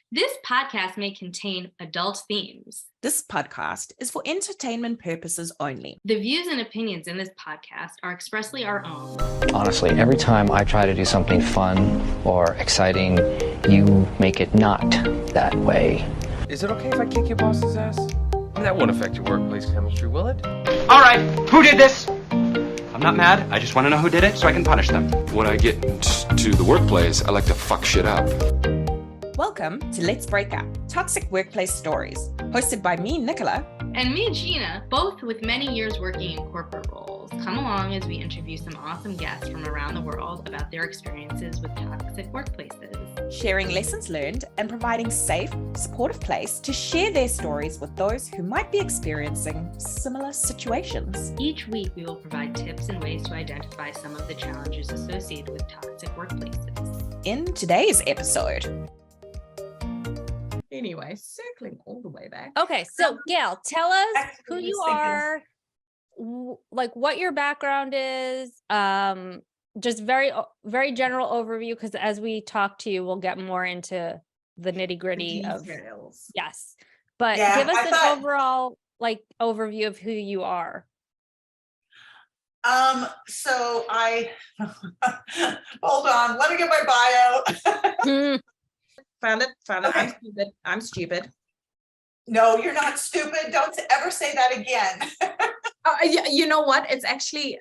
This podcast may contain adult themes. This podcast is for entertainment purposes only. The views and opinions in this podcast are expressly our own. Honestly, every time I try to do something fun or exciting, you make it not that way. Is it okay if I kick your boss's ass? That won't affect your workplace chemistry, will it? All right, who did this? I'm not mad. I just want to know who did it so I can punish them. When I get to the workplace, I like to fuck shit up. Welcome to Let's Break Up, Toxic Workplace Stories, hosted by me, Nicola. And me, Gina, both with many years working in corporate roles. Come along as we interview some awesome guests from around the world about their experiences with toxic workplaces. Sharing lessons learned and providing safe, supportive place to share their stories with those who might be experiencing similar situations. Each week, we will provide tips and ways to identify some of the challenges associated with toxic workplaces. In today's episode. Anyway, circling all the way back. Okay, so Gail, tell us who you are, like what your background is, just very general overview, because as we talk to you, we'll get more into the nitty gritty of yes. But give us an overall overview of who you are. So I hold on, let me get my bio. Found it. Okay. I'm stupid. No, you're not stupid. Don't ever say that again. You know what? That's actually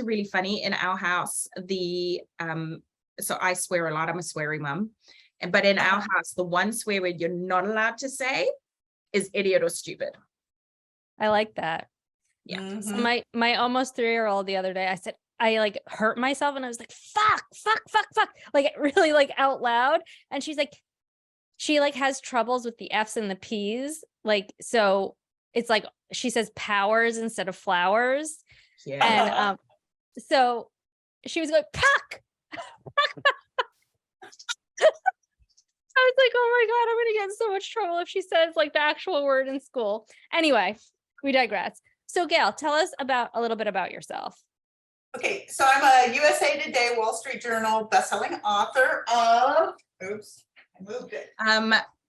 really funny. In our house, so I swear a lot. I'm a sweary mum. But in our house, the one swear word you're not allowed to say is idiot or stupid. I like that. Yeah. Mm-hmm. So my almost 3-year-old the other day, I said, I hurt myself and I was like, fuck, really out loud. And she's like, she has troubles with the F's and the P's. So it's she says powers instead of flowers. Yeah. And so she was going, fuck. I was like, oh my God, I'm going to get in so much trouble if she says the actual word in school. Anyway, we digress. So Gail, tell us a little bit about yourself. Okay, so I'm a USA Today, Wall Street Journal bestselling author of, I moved it.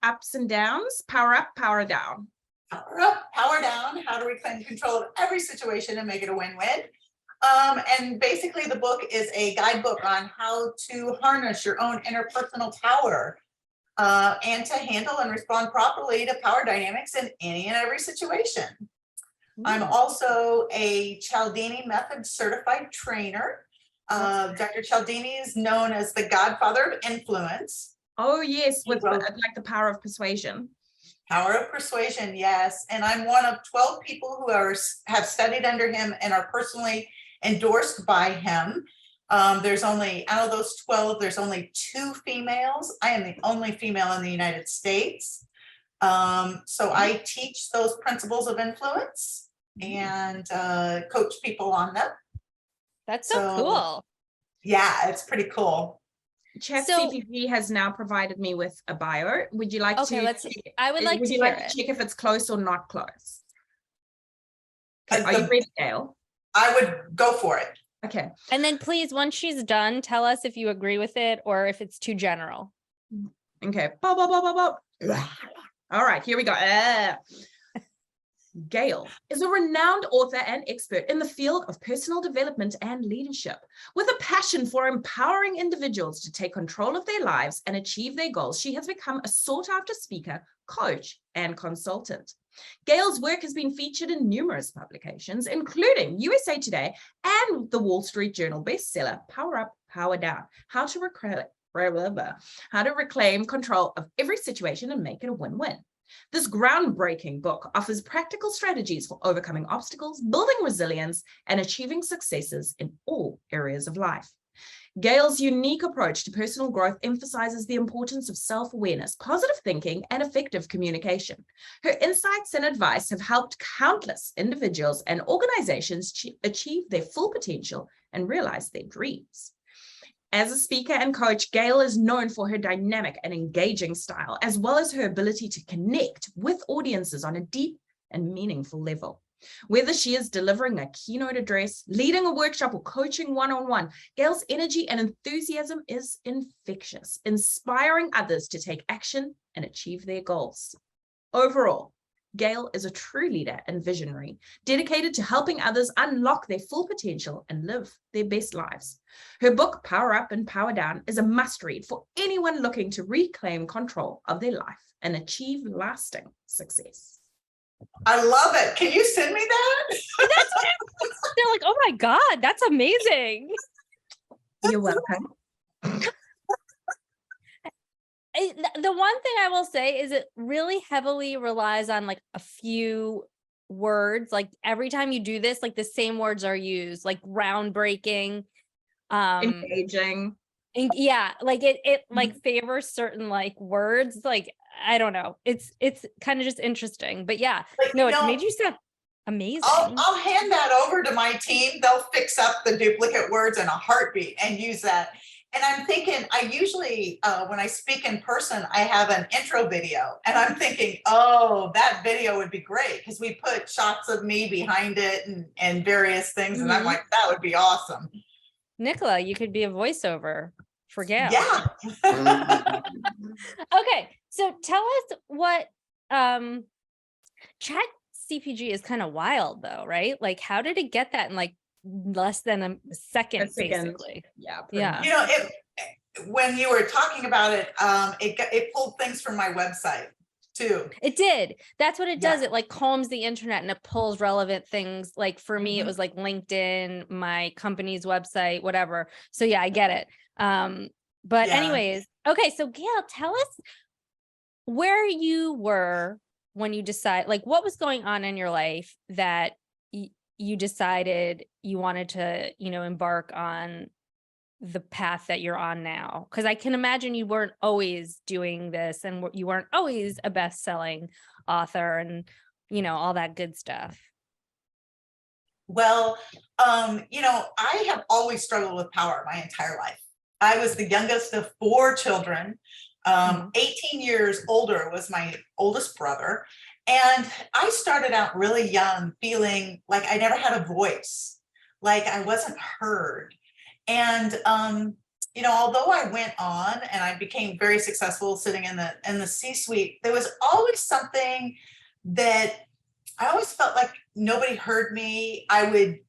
Ups and downs, power up, power down. Power up, power down, how to reclaim control of every situation and make it a win-win. And basically the book is a guidebook on how to harness your own interpersonal power and to handle and respond properly to power dynamics in any and every situation. I'm also a Cialdini method certified trainer. Dr. Cialdini is known as the godfather of influence. Oh yes, with the power of persuasion. Power of persuasion, yes. And I'm one of 12 people who have studied under him and are personally endorsed by him. There's only, out of those 12, there's only 2 females. I am the only female in the United States. So I teach those principles of influence and coach people on them. That's so cool. Yeah, it's pretty cool. ChatGPT has now provided me with a bio. Would you like to? I would like to hear it. Check if it's close or not close. Are you ready, Gail? I would go for it. Okay. And then please, once she's done, tell us if you agree with it or if it's too general. Okay. All right, here we go. Gail is a renowned author and expert in the field of personal development and leadership, with a passion for empowering individuals to take control of their lives and achieve their goals. She has become a sought-after speaker, coach, and consultant. Gail's work has been featured in numerous publications, including USA Today and the Wall Street Journal bestseller, Power Up, Power Down, How to Reclaim Control of Every Situation and Make It a Win-Win. This groundbreaking book offers practical strategies for overcoming obstacles, building resilience, and achieving successes in all areas of life. Gail's unique approach to personal growth emphasizes the importance of self-awareness, positive thinking, and effective communication. Her insights and advice have helped countless individuals and organizations achieve their full potential and realize their dreams. As a speaker and coach, Gail is known for her dynamic and engaging style, as well as her ability to connect with audiences on a deep and meaningful level. Whether she is delivering a keynote address, leading a workshop, or coaching one-on-one, Gail's energy and enthusiasm is infectious, inspiring others to take action and achieve their goals. Overall, Gail is a true leader and visionary, dedicated to helping others unlock their full potential and live their best lives. Her book, Power Up and Power Down, is a must-read for anyone looking to reclaim control of their life and achieve lasting success. I love it. Can you send me that? They're like, oh my God, that's amazing. You're welcome. The one thing I will say is it really heavily relies on like a few words. Like every time you do this, like the same words are used, like groundbreaking, Engaging. yeah, like it like favors certain like words. Like, I don't know. It's kind of just interesting. But yeah, But, no, you it know, made you sound amazing. I'll hand that over to my team. They'll fix up the duplicate words in a heartbeat and use that. And I'm thinking, I usually, when I speak in person, I have an intro video, and I'm thinking, oh, that video would be great because we put shots of me behind it and various things. And I'm like, that would be awesome. Nicola, you could be a voiceover for Gail. Yeah. Okay, so tell us what Chat CPG is kind of wild though, right? Like, how did it get that in like less than a second, basically? Yeah. Yeah. You know, when you were talking about it, it pulled things from my website too. It did. That's what it does. Yeah. It like combs the internet and it pulls relevant things. Like for me, it was like LinkedIn, my company's website, whatever. So yeah, I get it. But Yeah. anyways, okay. So Gail, tell us where you were when you decide, like what was going on in your life that you decided you wanted to, embark on the path that you're on now? Because I can imagine you weren't always doing this and you weren't always a best-selling author and, all that good stuff. Well, I have always struggled with power my entire life. I was the youngest of 4 children. 18 years older was my oldest brother. And I started out really young, feeling like I never had a voice, like I wasn't heard. And, although I went on and I became very successful sitting in the C-suite, there was always something that I always felt like nobody heard me. I would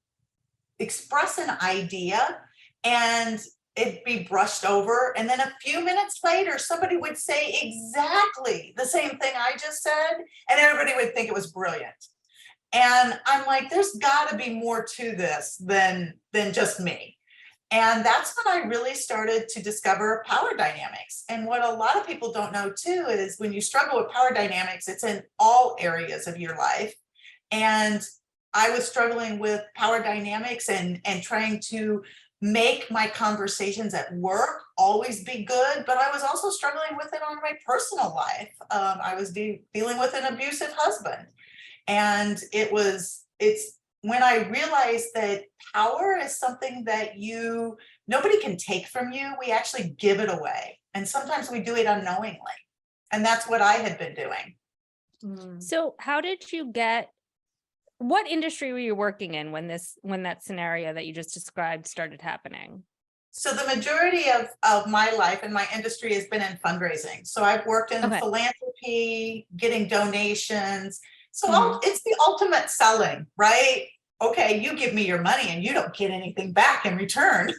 express an idea and it'd be brushed over. And then a few minutes later, somebody would say exactly the same thing I just said, and everybody would think it was brilliant. And I'm like, there's got to be more to this than just me. And that's when I really started to discover power dynamics. And what a lot of people don't know too is when you struggle with power dynamics, it's in all areas of your life. And I was struggling with power dynamics and trying to make my conversations at work always be good, but I was also struggling with it on my personal life. I was dealing with an abusive husband. And it's when I realized that power is something that nobody can take from you. We actually give it away. And sometimes we do it unknowingly. And that's what I had been doing. So how did you what industry were you working in when that scenario that you just described started happening? So the majority of my life and my industry has been in fundraising. So I've worked in philanthropy, getting donations. So it's the ultimate selling, right? Okay, you give me your money and you don't get anything back in return.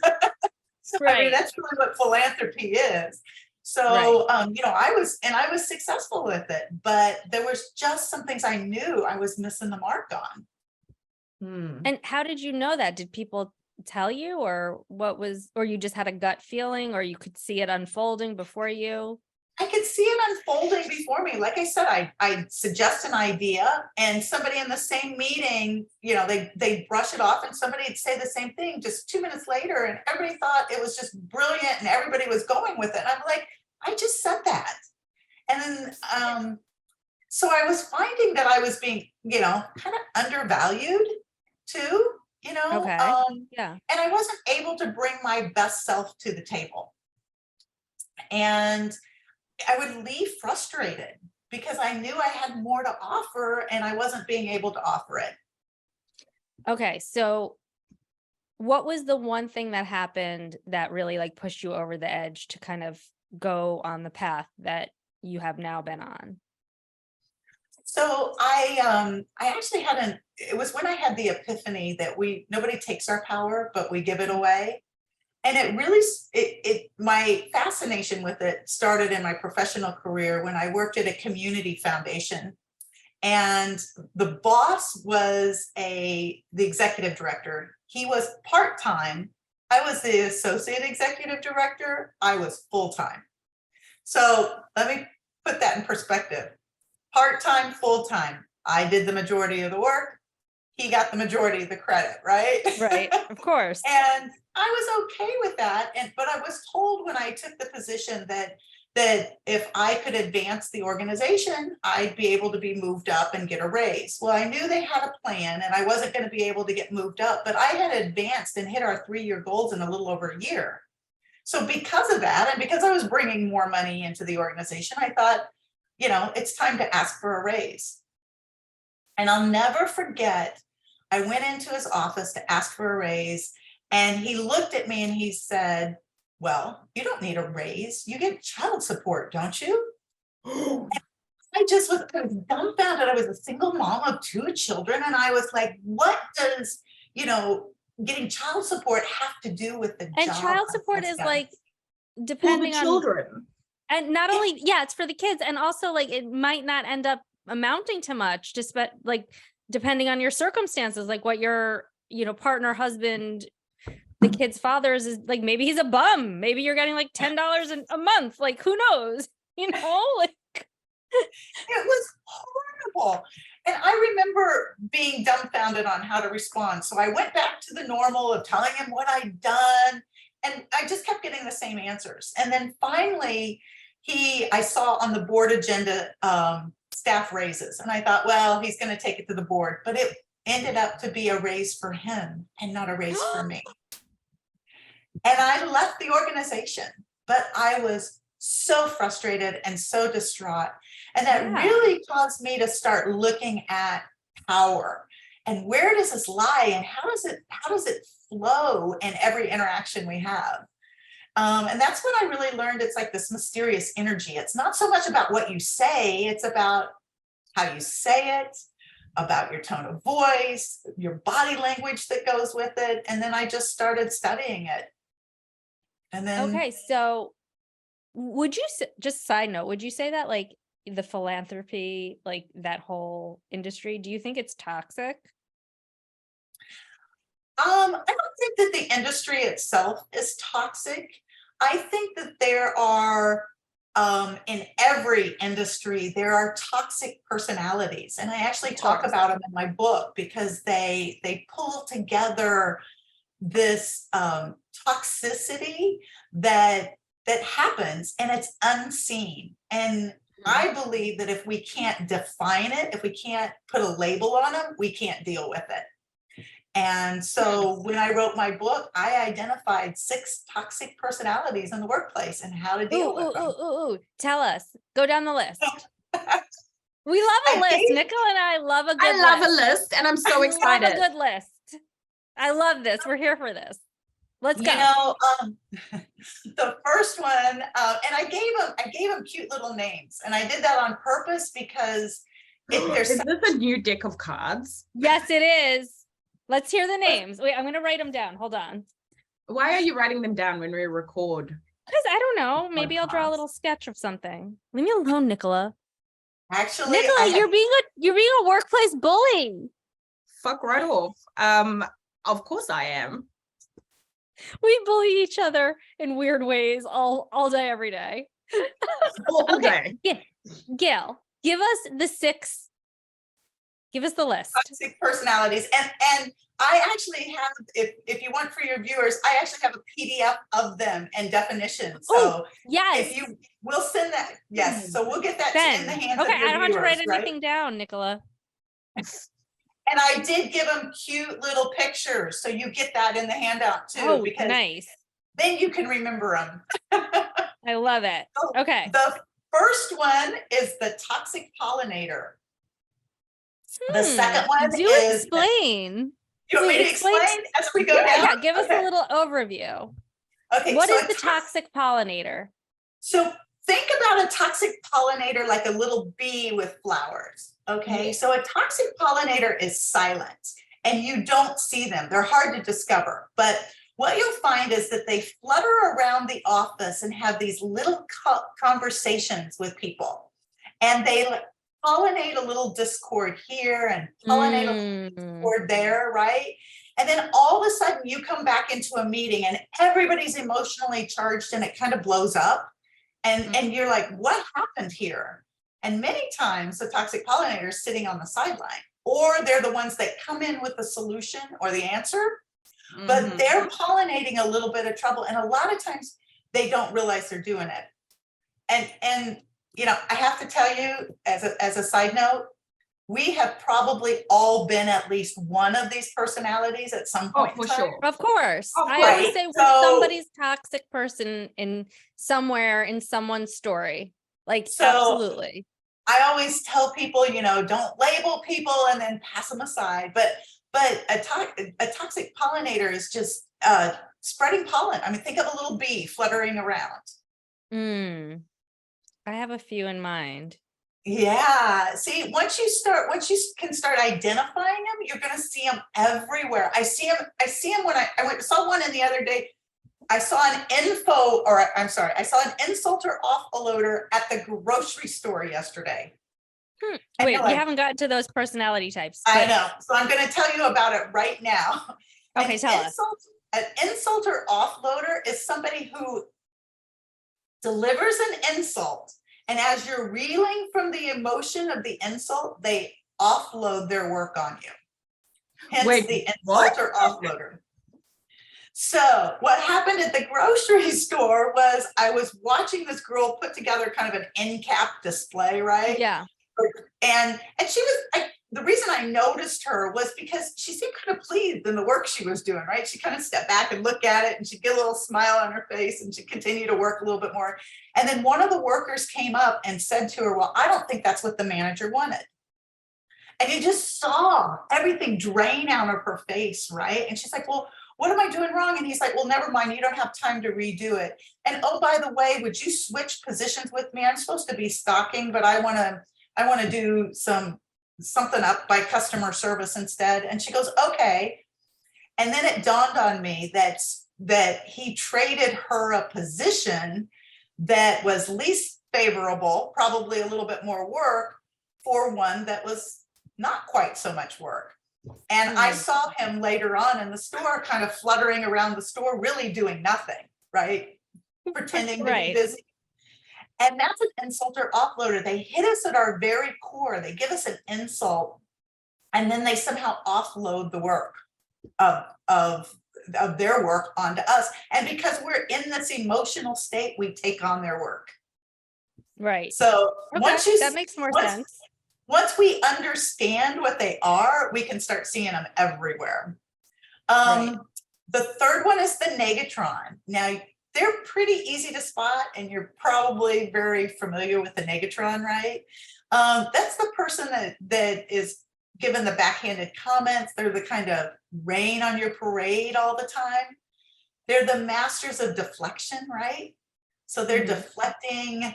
Right. I mean, that's really what philanthropy is. So, I was successful with it, but there was just some things I knew I was missing the mark on. And how did you know that? Did people tell you, or or you just had a gut feeling, or you could see it unfolding before you? I could see it unfolding before me. Like I said, I suggest an idea and somebody in the same meeting, they brush it off and somebody would say the same thing just 2 minutes later. And everybody thought it was just brilliant and everybody was going with it. And I'm like, I just said that. And then, so I was finding that I was being, kind of undervalued too, Okay. Yeah. And I wasn't able to bring my best self to the table. And I would leave frustrated because I knew I had more to offer and I wasn't being able to offer it. Okay, so what was the one thing that happened that really like pushed you over the edge to kind of go on the path that you have now been on? So I actually had it was when I had the epiphany that nobody takes our power, but we give it away. And it really, my fascination with it started in my professional career when I worked at a community foundation. And the boss was the executive director. He was part-time. I was the associate executive director. I was full-time. So let me put that in perspective. Part-time, full-time. I did the majority of the work. He got the majority of the credit, right? Right, of course. And I was okay with that. But I was told when I took the position that if I could advance the organization, I'd be able to be moved up and get a raise. Well, I knew they had a plan and I wasn't going to be able to get moved up, but I had advanced and hit our 3-year goals in a little over a year. So because of that, and because I was bringing more money into the organization, I thought, it's time to ask for a raise. And I'll never forget, I went into his office to ask for a raise, and he looked at me and he said, well, you don't need a raise. You get child support, don't you? I was dumbfounded. I was a single mom of 2 children. And I was like, what does, getting child support have to do with the And job? child support is like, For depending the on children. and not only, yeah, it's for the kids. And also like, it might not end up amounting to much, just like depending on your circumstances, like what your, partner, husband, the kid's father is like, maybe he's a bum. Maybe you're getting like $10 a month. Like, who knows, like. It was horrible. And I remember being dumbfounded on how to respond. So I went back to the normal of telling him what I'd done. And I just kept getting the same answers. And then finally, I saw on the board agenda staff raises. And I thought, well, he's going to take it to the board. But it ended up to be a raise for him and not a raise for me. And I left the organization, but I was so frustrated and so distraught. And that really caused me to start looking at power and where does this lie and how does it flow in every interaction we have. And that's when I really learned it's like this mysterious energy. It's not so much about what you say, it's about how you say it, about your tone of voice, your body language that goes with it. And then I just started studying it. And then Okay, so would you just side note, would you say that like the philanthropy, like that whole industry, do you think it's toxic? I don't think that the industry itself is toxic. I think that there are in every industry, there are toxic personalities. And I actually talk about them in my book because they pull together this toxicity that happens and it's unseen. And I believe that if we can't define it, if we can't put a label on them, we can't deal with it. And so when I wrote my book, I identified 6 toxic personalities in the workplace and how to deal with them. Tell us. Go down the list. We love a list. Nicola and I love a good list. I love a list and I'm so excited. I love a good list. I love this. We're here for this. Let's go. The first one, and I gave them cute little names, and I did that on purpose because is this a new deck of cards? Yes, it is. Let's hear the names. Wait, I'm going to write them down. Hold on. Why are you writing them down when we record? Because I don't know. Maybe I'll draw a little sketch of something. Leave me alone, Nicola. Actually, Nicola, you're being a workplace bully. Fuck right off. Of course I am. We bully each other in weird ways all day, every day. All day. Yeah. Gail, give us the 6. Give us the list. Toxic personalities. And I actually have, if you want for your viewers, I actually have a PDF of them and definitions. So yes, if you will send that, yes. So we'll get that in the hands of your viewers. Okay, I don't have to write right? anything down, Nicola. And I did give them cute little pictures. So you get that in the handout too. Because nice. Then you can remember them. I love it. So okay. The first one is the toxic pollinator. The second one explain. You want me to explain- explain as we go down? Yeah, give us Okay. a little overview. Okay. What so is the toxic pollinator? So think about a toxic pollinator like a little bee with flowers. Okay. So a toxic pollinator is silent and you don't see them. They're hard to discover. But what you'll find is that they flutter around the office and have these little conversations with people. And they pollinate a little discord here and pollinate a little discord there, right? And then all of a sudden you come back into a meeting and everybody's emotionally charged and it kind of blows up. And you're like, what happened here? And many times the toxic pollinator is sitting on the sideline, or they're the ones that come in with the solution or the answer, but they're pollinating a little bit of trouble. And a lot of times they don't realize they're doing it. And you know, I have to tell you as a side note, we have probably all been at least one of these personalities at some point. for sure. Of course. Of I course. always say we're So- somebody's toxic person in somewhere in someone's story. Like, So- absolutely. I always tell people, you know, don't label people and then pass them aside. But a toxic pollinator is just spreading pollen. I mean, think of a little bee fluttering around. I have a few in mind. Yeah. See, once you can start identifying them, you're going to see them everywhere. I see them when I saw one in the other day. I saw an I saw an insulter offloader at the grocery store yesterday. And Wait, you're we like, haven't gotten to those personality types. I but- know. So I'm going to tell you about it right now. Okay, tell us. An insulter offloader is somebody who delivers an insult. And as you're reeling from the emotion of the insult, they offload their work on you. Hence Wait, the what? insulter offloader. So what happened at the grocery store was I was watching this girl put together kind of an end cap display, right? Yeah. And she was, the reason I noticed her was because she seemed kind of pleased in the work she was doing, right? She kind of stepped back and looked at it and she'd get a little smile on her face and she'd continue to work a little bit more. And then one of the workers came up and said to her, well, I don't think that's what the manager wanted. And you just saw everything drain out of her face, right? And she's like, well, what am I doing wrong? And he's like, well, never mind, you don't have time to redo it. And oh, by the way, would you switch positions with me? I'm supposed to be stocking, but I want to do something up by customer service instead. And she goes, okay. And then it dawned on me that he traded her a position that was least favorable, probably a little bit more work, for one that was not quite so much work. And I saw him later on in the store kind of fluttering around the store, really doing nothing, right? Pretending to be busy. And that's an insulter offloader. They hit us at our very core. They give us an insult, and then they somehow offload the work of their work onto us. And because we're in this emotional state, we take on their work. Right. So Okay, that makes more sense. Once we understand what they are, we can start seeing them everywhere. Right. The third one is the negatron. Now, they're pretty easy to spot, and you're probably very familiar with the negatron, right? That's the person that is given the backhanded comments. They're the kind of rain on your parade all the time. They're the masters of deflection, right? So they're deflecting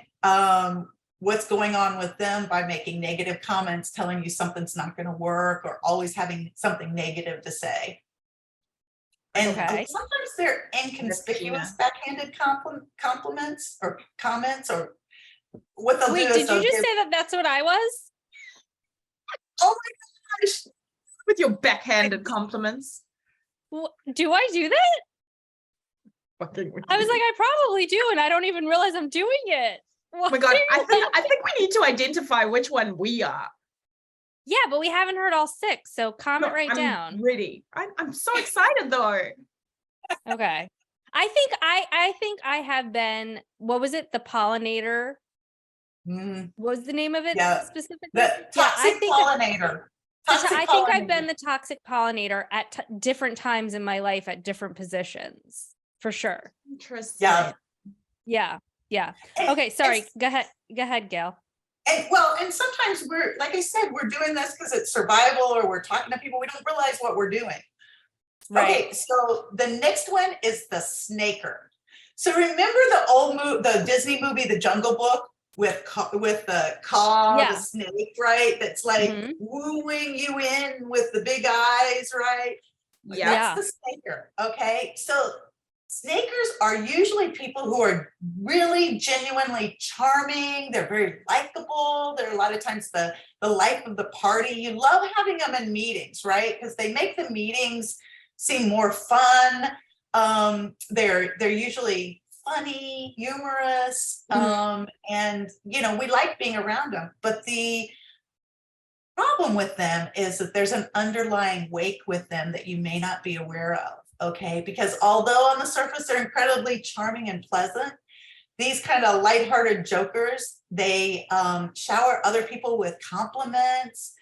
what's going on with them by making negative comments, telling you something's not going to work, or always having something negative to say. And sometimes they're inconspicuous backhanded compliments or comments, or what they'll do is did you just say that that's what I was? Oh my gosh. With your backhanded compliments. Do I do that? I was like, I probably do, and I don't even realize I'm doing it. Oh my God, I think we need to identify which one we are. Yeah, but we haven't heard all six, so comment right down. I'm ready. I'm so excited though. Okay. I think I have been, what was it? The pollinator? What was the name of it specifically? The toxic pollinator. I think I've been the toxic pollinator at different times in my life at different positions, for sure. Interesting. Yeah. Okay, sorry. Go ahead, Gail. And sometimes we're, like I said, we're doing this because it's survival, or we're talking to people. We don't realize what we're doing. Right. Okay, so the next one is the snaker. So remember the Disney movie, The Jungle Book, with the Yeah. snake, right? That's like Mhm. wooing you in with the big eyes, right? Yeah. That's the snaker. Okay, so snakers are usually people who are really genuinely charming. They're very likable. They're a lot of times the life of the party. You love having them in meetings, right? Because they make the meetings seem more fun. They're usually funny, humorous, and we like being around them. But the problem with them is that there's an underlying wake with them that you may not be aware of. Okay, because although on the surface they're incredibly charming and pleasant, these kind of lighthearted jokers, they shower other people with compliments,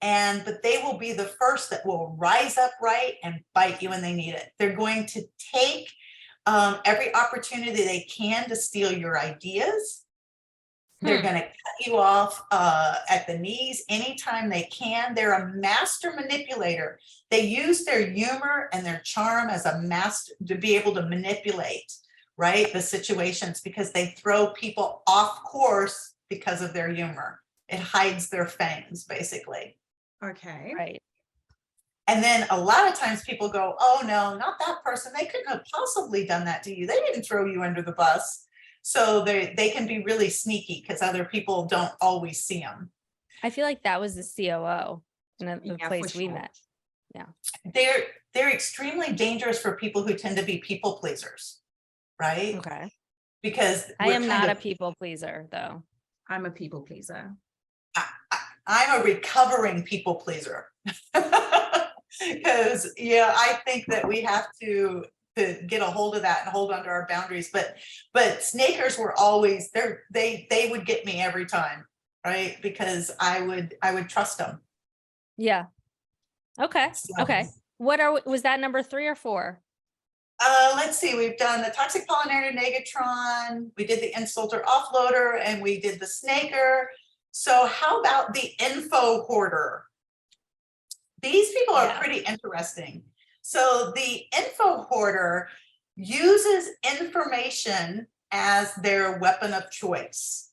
but they will be the first that will rise up right and bite you when they need it. They're going to take every opportunity they can to steal your ideas. They're going to cut you off at the knees anytime they can. They're a master manipulator. They use their humor and their charm as a master to be able to manipulate, right, the situations, because they throw people off course because of their humor. It hides their fangs, basically. Okay. Right. And then a lot of times people go, oh no, not that person. They couldn't have possibly done that to you. They didn't throw you under the bus. So they can be really sneaky because other people don't always see them. I feel like that was the COO in the place we met. Yeah. They're extremely dangerous for people who tend to be people pleasers, right? Okay. Because I am not a people pleaser, though. I'm a people pleaser. I'm a recovering people pleaser. Because I think that we have to get a hold of that and hold onto our boundaries. But snakers were always they would get me every time, right? Because I would trust them. Yeah. Okay. So, Okay. Was that number 3 or 4? Let's see, we've done the toxic pollinator negatron, we did the insulter offloader, and we did the snaker. So how about the info hoarder? These people are pretty interesting. So the info hoarder uses information as their weapon of choice.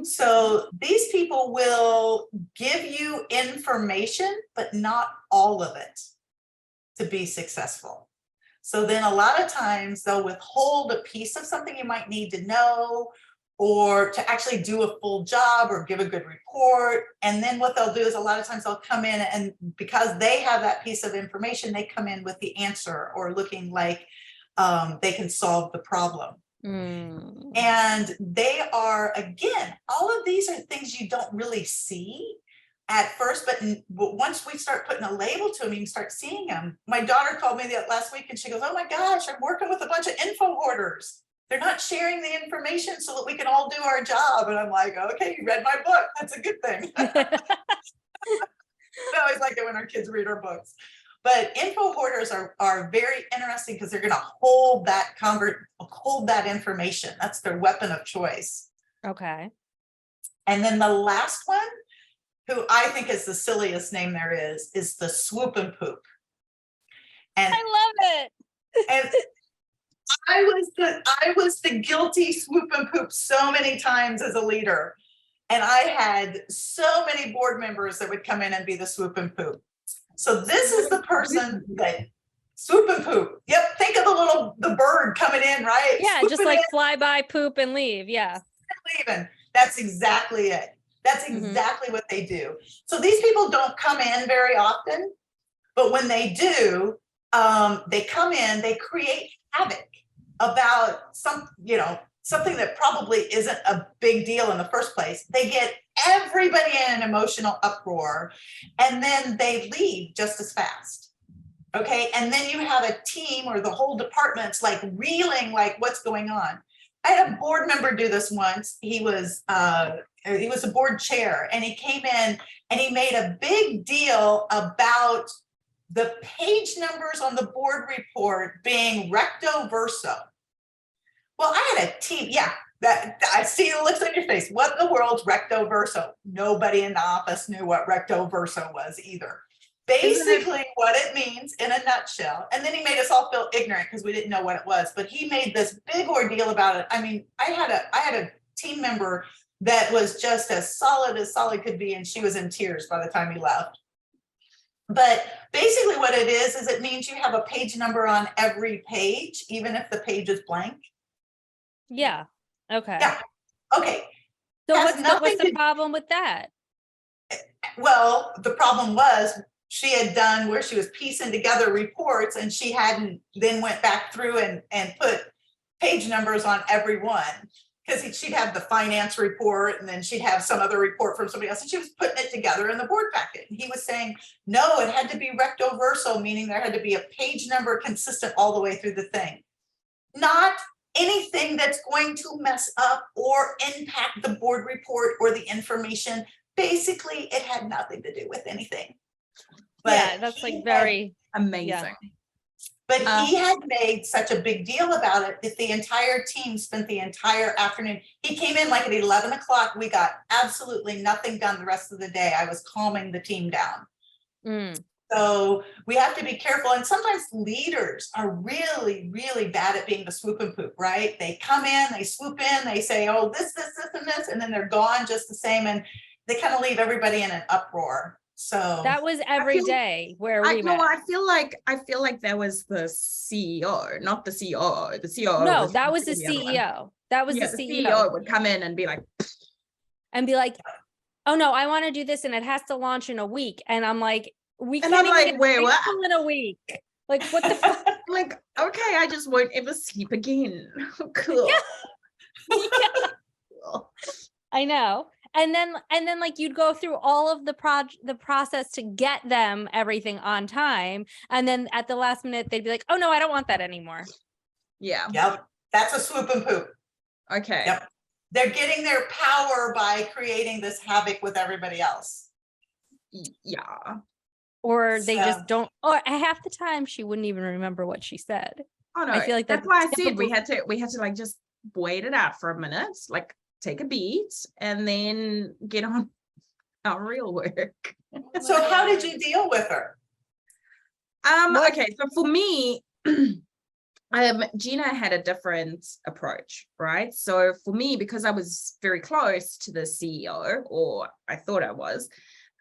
So these people will give you information, but not all of it to be successful. So then a lot of times they'll withhold a piece of something you might need to know, or to actually do a full job or give a good report. And then what they'll do is a lot of times they'll come in, and because they have that piece of information, they come in with the answer or looking like they can solve the problem. And they are, again, all of these are things you don't really see at first, but once we start putting a label to them, you can start seeing them. My daughter called me last week and she goes, oh my gosh, I'm working with a bunch of info hoarders. They're not sharing the information so that we can all do our job. And I'm like, okay, you read my book. That's a good thing. I always like it when our kids read our books. But info hoarders are very interesting because they're going to hold that information. That's their weapon of choice. Okay. And then the last one, who I think is the silliest name there is the swoop and poop. And I love it. And I was the guilty swoop and poop so many times as a leader. And I had so many board members that would come in and be the swoop and poop. So this is the person that swoop and poop. Yep. Think of the bird coming in, right? Yeah. Just like fly by, poop and leave. Yeah. Leaving. That's exactly it. That's exactly what they do. So these people don't come in very often, but when they do, they come in, they create havoc about something that probably isn't a big deal in the first place. They get everybody in an emotional uproar, and then they leave just as fast. Okay. And then you have a team or the whole department's like reeling, like what's going on. I had a board member do this once. He was a board chair, and he came in and he made a big deal about the page numbers on the board report being recto verso. Well, I had a team. Yeah, that I see the looks on your face. What in the world's recto verso? Nobody in the office knew what recto verso was either. basically what it means in a nutshell. And then he made us all feel ignorant because we didn't know what it was, but he made this big ordeal about it. I mean, I had a team member that was just as solid could be, and she was in tears by the time he left. But basically what it is it means you have a page number on every page, even if the page is blank. Yeah. Okay. Yeah. Okay. So Has what's the problem with that? Well, the problem was she had done where she was piecing together reports, and she hadn't then went back through and put page numbers on every one, because she'd have the finance report and then she'd have some other report from somebody else, and she was putting it together in the board packet. And he was saying, no, it had to be recto verso, meaning there had to be a page number consistent all the way through the thing. Not anything that's going to mess up or impact the board report or the information. Basically, it had nothing to do with anything. But yeah, that's like very amazing. Yeah. But he had made such a big deal about it that the entire team spent the entire afternoon. He came in like at 11 o'clock. We got absolutely nothing done the rest of the day. I was calming the team down. So we have to be careful. And sometimes leaders are really, really bad at being the swoop and poop, right? They come in, they swoop in, they say, oh, this, and this, and then they're gone just the same. And they kind of leave everybody in an uproar. So that was every day where we met. I feel like that was the CEO, not the COO. The COO. No, that was the CEO. That was the CEO would come in and be like, oh no, I want to do this and it has to launch in a week. And I'm like, wait, what? In a week? Like, what the fuck? Like, okay, I just won't ever sleep again. Cool. Yeah. Cool. I know. And then like you'd go through all of the process to get them everything on time. And then at the last minute, they'd be like, oh no, I don't want that anymore. Yeah. Yep. That's a swoop and poop. Okay. Yep. They're getting their power by creating this havoc with everybody else. Yeah. Or they just don't, or half the time she wouldn't even remember what she said. Oh no. I feel like that's why I said we had to like just wait it out for a minute, like take a beat and then get on our real work. So how did you deal with her? Okay, so for me, Gina had a different approach, right? So for me, because I was very close to the CEO, or I thought I was,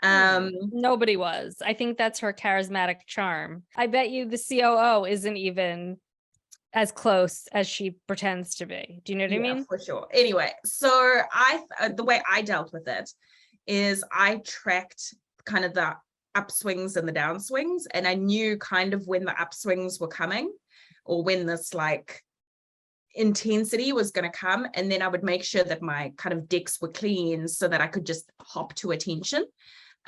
nobody was. I think that's her charismatic charm. I bet you the COO isn't even as close as she pretends to be. Do you know what I mean? For sure. Anyway, so the way I dealt with it is I tracked kind of the upswings and the downswings, and I knew kind of when the upswings were coming or when this like intensity was going to come, and then I would make sure that my kind of decks were clean so that I could just hop to attention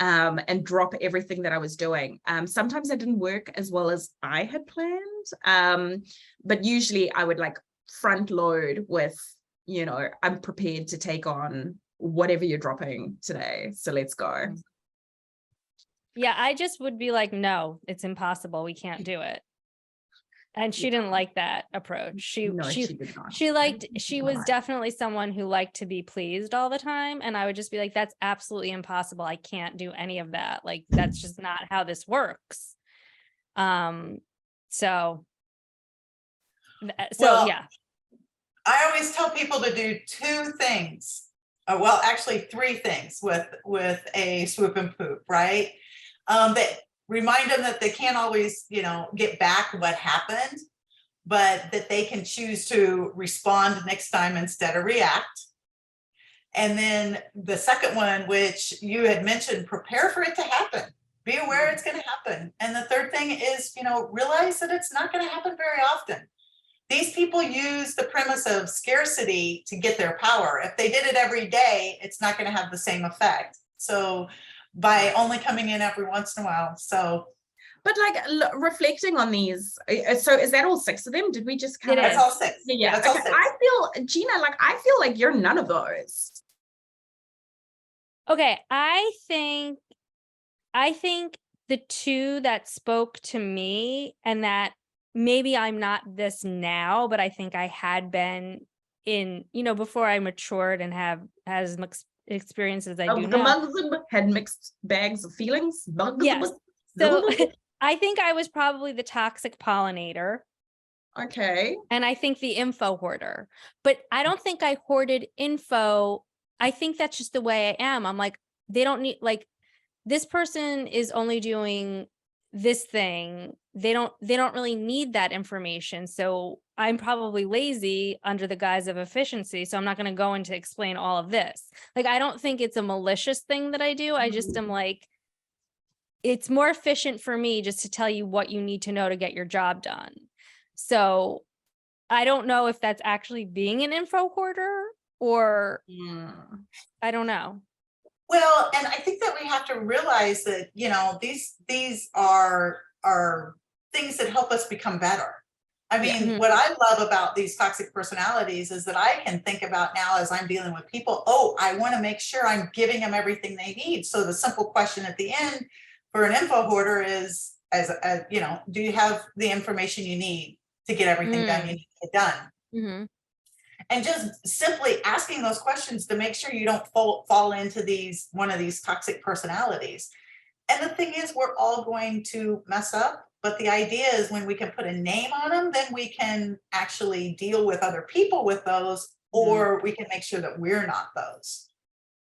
and drop everything that I was doing. Sometimes it didn't work as well as I had planned, but usually I would like front load with, you know, I'm prepared to take on whatever you're dropping today, so let's go. Yeah, I just would be like, no, it's impossible, we can't do it. And she didn't like that approach. She was definitely someone who liked to be pleased all the time. And I would just be like, that's absolutely impossible. I can't do any of that. Like, that's just not how this works. So yeah. I always tell people to do two things. Well, actually three things with a swoop and poop, right? That remind them that they can't always, you know, get back what happened, but that they can choose to respond next time instead of react. And then the second one, which you had mentioned, prepare for it to happen. Be aware it's going to happen. And the third thing is, you know, realize that it's not going to happen very often. These people use the premise of scarcity to get their power. If they did it every day, it's not going to have the same effect. So by only coming in every once in a while. So, but like reflecting on these, so is that all 6 of them? Did we just kind of? That's all 6. Yeah. That's all okay. 6. I feel, Gina, like I feel like you're none of those. Okay, I think the two that spoke to me, and that maybe I'm not this now, but I think I had been in, you know, before I matured and have as much experience as I do now. Had mixed bags of feelings. Yes. So I think I was probably the toxic pollinator. Okay. And I think the info hoarder, but I don't think I hoarded info. I think that's just the way I am. I'm like, they don't need, like, this person is only doing this thing. They don't really need that information. So I'm probably lazy under the guise of efficiency. So I'm not going to go in to explain all of this. Like, I don't think it's a malicious thing that I do. I just am like, it's more efficient for me just to tell you what you need to know to get your job done. So I don't know if that's actually being an info hoarder or I don't know. Well, and I think that we have to realize that, you know, these are things that help us become better. I mean, what I love about these toxic personalities is that I can think about now as I'm dealing with people, oh, I want to make sure I'm giving them everything they need. So the simple question at the end for an info hoarder is, as you know, do you have the information you need to get everything done you need to get done? And just simply asking those questions to make sure you don't fall into one of these toxic personalities. And the thing is, we're all going to mess up, but the idea is when we can put a name on them, then we can actually deal with other people with those, or we can make sure that we're not those.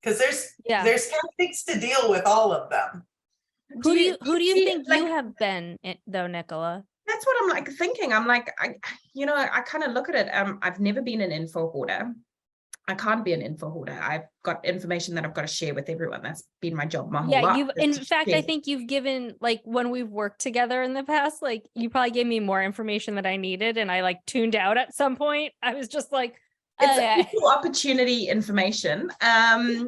Because there's tactics to deal with all of them. Who do you think you have been though, Nicola? That's what I'm like thinking. I'm like, I kind of look at it. I've never been an info hoarder. I can't be an info hoarder. I've got information that I've got to share with everyone. That's been my job my whole life. In fact, I think you've given, like, when we've worked together in the past, like, you probably gave me more information that I needed, and I like tuned out at some point. I was just like, it's equal opportunity information. I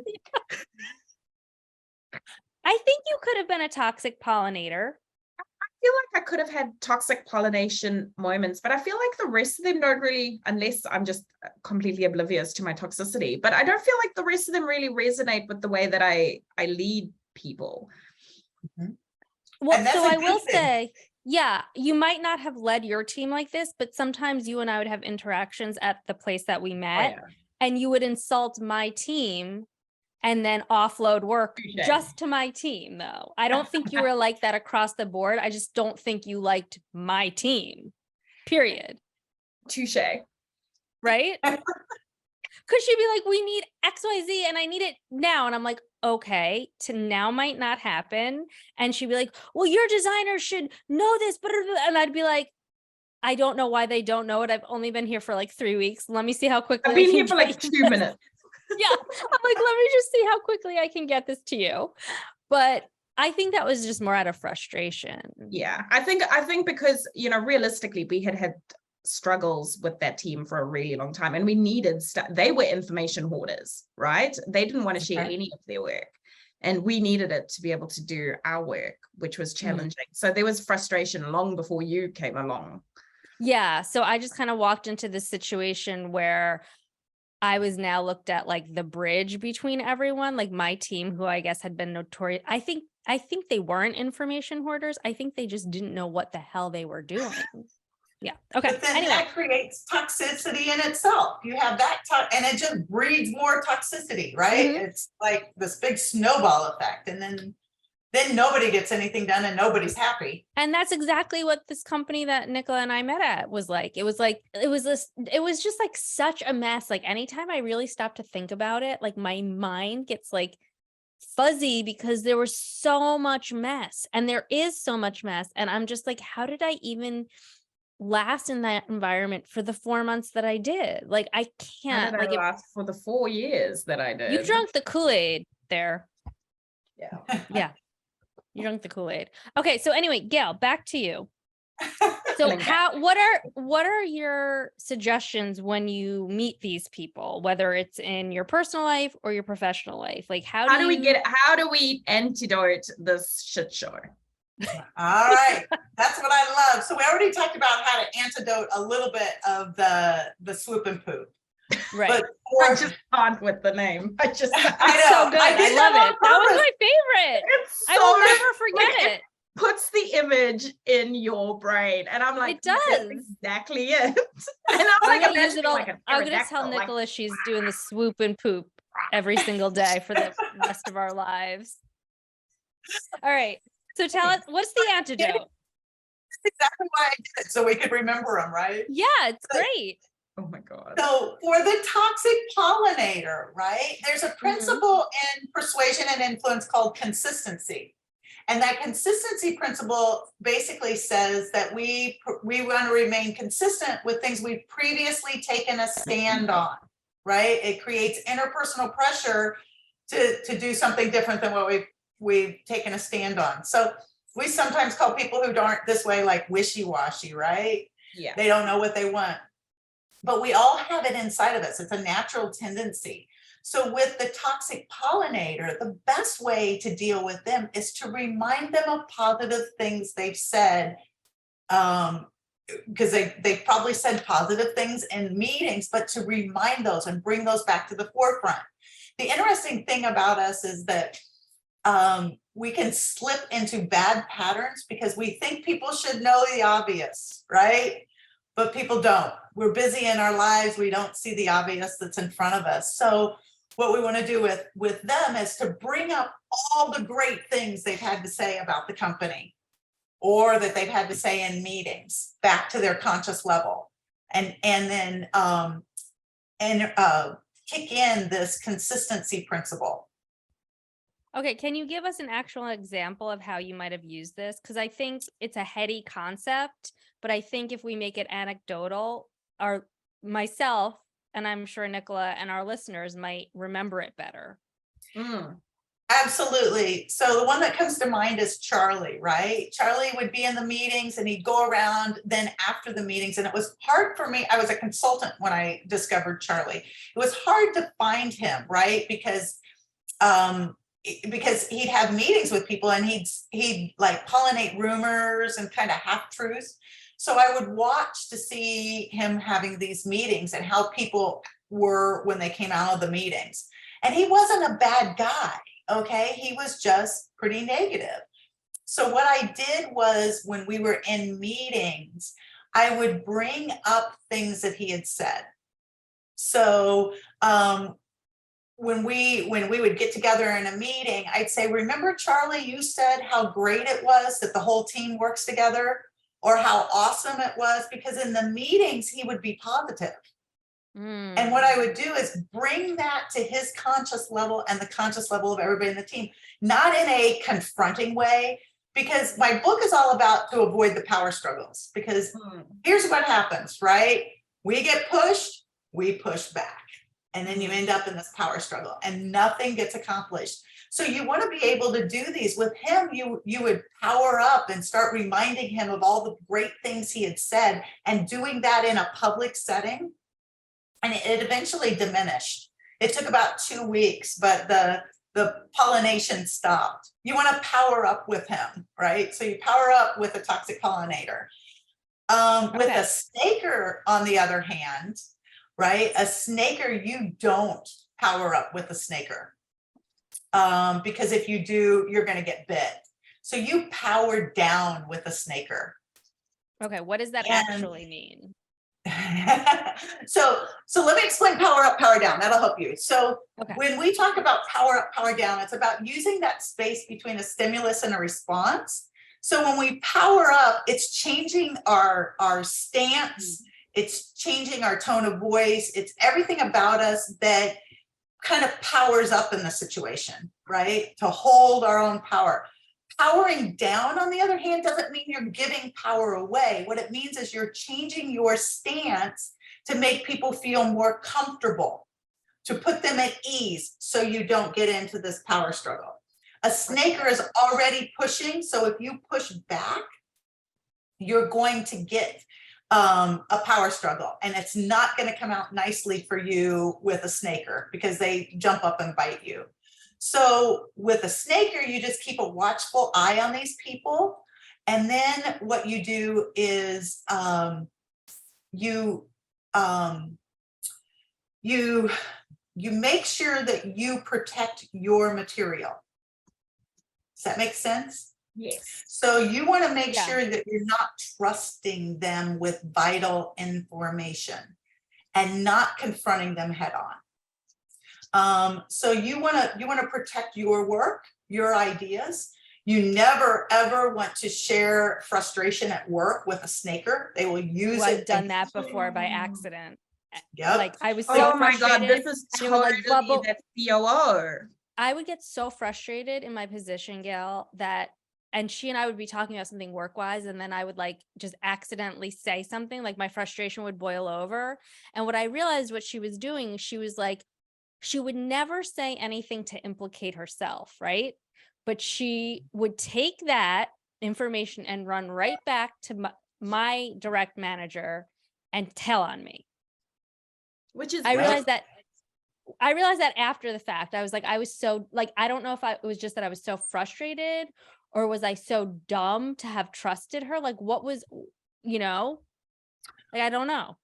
think you could have been a toxic pollinator. I feel like I could have had toxic pollination moments, but I feel like the rest of them don't really, unless I'm just completely oblivious to my toxicity, but I don't feel like the rest of them really resonate with the way that I lead people. Well, so I will say, yeah, you might not have led your team like this, but sometimes you and I would have interactions at the place that we met, and you would insult my team and then offload work just to my team, though. I don't think you were like that across the board. I just don't think you liked my team, period. Touche. Right? Because she'd be like, we need XYZ and I need it now. And I'm like, okay, to now might not happen. And she'd be like, well, your designers should know this. And I'd be like, I don't know why they don't know it. I've only been here for like 3 weeks. Let me see how quickly I've been here for like 2 minutes. Yeah, I'm like, let me just see how quickly I can get this to you. But I think that was just more out of frustration. Yeah, I think because, you know, realistically, we had struggles with that team for a really long time, and we needed stuff. They were information hoarders, right? They didn't want to share any of their work, and we needed it to be able to do our work, which was challenging. So there was frustration long before you came along. Yeah, so I just kind of walked into this situation where I was now looked at like the bridge between everyone, like my team, who I guess had been notorious. I think they weren't information hoarders. I think they just didn't know what the hell they were doing. Yeah. Okay. But then that creates toxicity in itself. You have that, and it just breeds more toxicity, right? It's like this big snowball effect, and then nobody gets anything done and nobody's happy. And that's exactly what this company that Nicola and I met at was like. It was just like such a mess. Like anytime I really stop to think about it, like my mind gets like fuzzy because there was so much mess, and there is so much mess. And I'm just like, how did I even last in that environment for the 4 months that I did? Like, I can't. How did I last for the 4 years that I did? You drank the Kool-Aid there. Yeah. Yeah. You drank the Kool-Aid. Okay, so anyway, Gail, back to you. So what are your suggestions when you meet these people, whether it's in your personal life or your professional life? Like how do we antidote this shit show? All right, that's what I love. So we already talked about how to antidote a little bit of the swoop and poop. Right. But I just can't with the name. I know. So good. I love it. That was my favorite. I will never forget it. Puts the image in your brain, and I'm like, it does. That's exactly it. And I'm gonna use it all. I'm gonna tell Nicola she's doing the swoop and poop every single day for the rest of our lives. All right. So tell us, what's the antidote? That's exactly why I did it, so we could remember them, right? Yeah, it's great. Oh my God. So for the toxic pollinator, right, there's a principle in persuasion and influence called consistency. And that consistency principle basically says that we want to remain consistent with things we've previously taken a stand on, right? It creates interpersonal pressure to do something different than what we've taken a stand on. So we sometimes call people who aren't this way like wishy-washy, right? Yeah. They don't know what they want. But we all have it inside of us. It's a natural tendency. So with the toxic pollinator, the best way to deal with them is to remind them of positive things they've said, because they've probably said positive things in meetings, but to remind those and bring those back to the forefront. The interesting thing about us is that we can slip into bad patterns because we think people should know the obvious, right? But people don't. We're busy in our lives. We don't see the obvious that's in front of us. So what we want to do with them is to bring up all the great things they've had to say about the company or that they've had to say in meetings back to their conscious level, and then kick in this consistency principle. Okay, can you give us an actual example of how you might have used this? Because I think it's a heady concept, but I think if we make it anecdotal, myself, and I'm sure Nicola and our listeners might remember it better. Absolutely. So the one that comes to mind is Charlie, right? Charlie would be in the meetings and he'd go around then after the meetings. And it was hard for me. I was a consultant when I discovered Charlie. It was hard to find him, right? Because he'd have meetings with people and he'd like pollinate rumors and kind of half truths. So I would watch to see him having these meetings and how people were when they came out of the meetings. And he wasn't a bad guy, okay? He was just pretty negative. So what I did was when we were in meetings, I would bring up things that he had said. So when we would get together in a meeting, I'd say, remember, Charlie, you said how great it was that the whole team works together, or how awesome it was, because in the meetings, he would be positive. And what I would do is bring that to his conscious level and the conscious level of everybody in the team, not in a confronting way, because my book is all about to avoid the power struggles, because here's what happens, right? We get pushed, we push back. And then you end up in this power struggle and nothing gets accomplished. So you want to be able to do these with him. You would power up and start reminding him of all the great things he had said, and doing that in a public setting. And it eventually diminished. It took about 2 weeks, but the pollination stopped. You want to power up with him, right? So you power up with a toxic pollinator. With a snaker, on the other hand, right? A snaker, you don't power up with a snaker. Because if you do, you're going to get bit. So you power down with a snaker. Okay, what does that actually mean? So let me explain power up, power down. That'll help you. So when we talk about power up, power down, it's about using that space between a stimulus and a response. So when we power up, it's changing our stance. It's changing our tone of voice. It's everything about us that kind of powers up in the situation, right? To hold our own power. Powering down, on the other hand, doesn't mean you're giving power away. What it means is you're changing your stance to make people feel more comfortable, to put them at ease so you don't get into this power struggle. A snaker is already pushing, so if you push back, you're going to get a power struggle, and it's not going to come out nicely for you with a snaker because they jump up and bite you. So with a snaker, you just keep a watchful eye on these people. And then what you do is you make sure that you protect your material. Does that make sense? Yes. So you want to make sure that you're not trusting them with vital information and not confronting them head on. So you want to protect your work, your ideas. You never, ever want to share frustration at work with a snaker. They will use Well, it. I've done that before by accident. Yep. Like I was so Oh my God, frustrated. this is and it would, totally like, bubble. that COO. I would get so frustrated in my position, Gail, that, and she and I would be talking about something work-wise, and then I would like just accidentally say something, like my frustration would boil over. And what I realized what she was doing, she was like, she would never say anything to implicate herself, right? But she would take that information and run right back to my direct manager and tell on me. Which is I realized that after the fact. I was like, I was so like, I don't know if it was just that I was so frustrated, or was I so dumb to have trusted her? Like, what was, like, I don't know.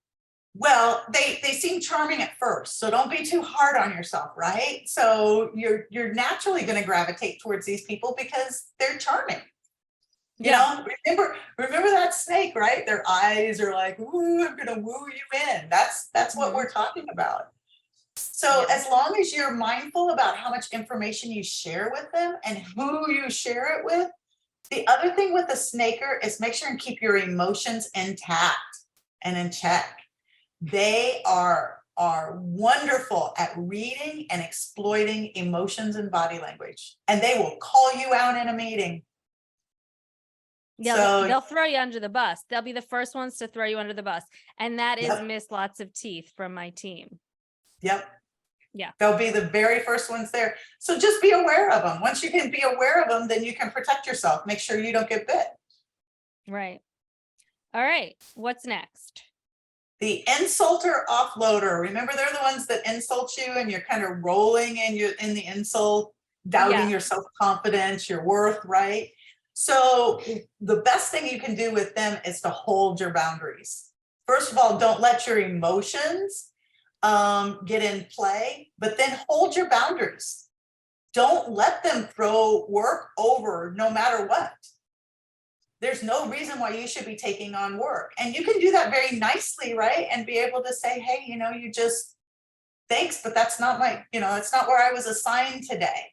Well, they seem charming at first, so don't be too hard on yourself, right? So you're naturally going to gravitate towards these people because they're charming. You know, remember that snake, right? Their eyes are like, "Ooh, I'm gonna woo you in." That's what we're talking about. So as long as you're mindful about how much information you share with them and who you share it with, the other thing with a snaker is make sure and keep your emotions intact and in check. They are wonderful at reading and exploiting emotions and body language, and they will call you out in a meeting. Yeah, So they'll throw you under the bus. They'll be the first ones to throw you under the bus. And that is Yep. Miss Lots of Teeth from my team. Yep. Yeah. They'll be the very first ones there. So just be aware of them. Once you can be aware of them, then you can protect yourself. Make sure you don't get bit. Right. All right. What's next? The insulter offloader. Remember, they're the ones that insult you and you're kind of rolling in the insult, doubting your self-confidence, your worth, right? So the best thing you can do with them is to hold your boundaries. First of all, don't let your emotions get in play, but then hold your boundaries. Don't let them throw work over no matter what. There's no reason why you should be taking on work. And you can do that very nicely, right? And be able to say, hey, thanks, but that's not that's not where I was assigned today.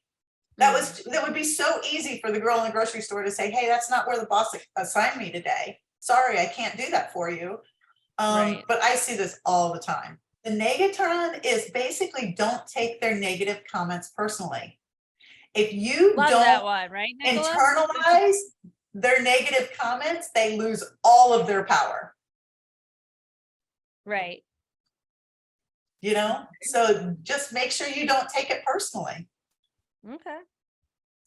That would be so easy for the girl in the grocery store to say, hey, that's not where the boss assigned me today. Sorry, I can't do that for you. But I see this all the time. The negatron is basically don't take their negative comments personally. If you Love don't that one, right, Nicola? internalize their negative comments, they lose all of their power. Right. So just make sure you don't take it personally. Okay.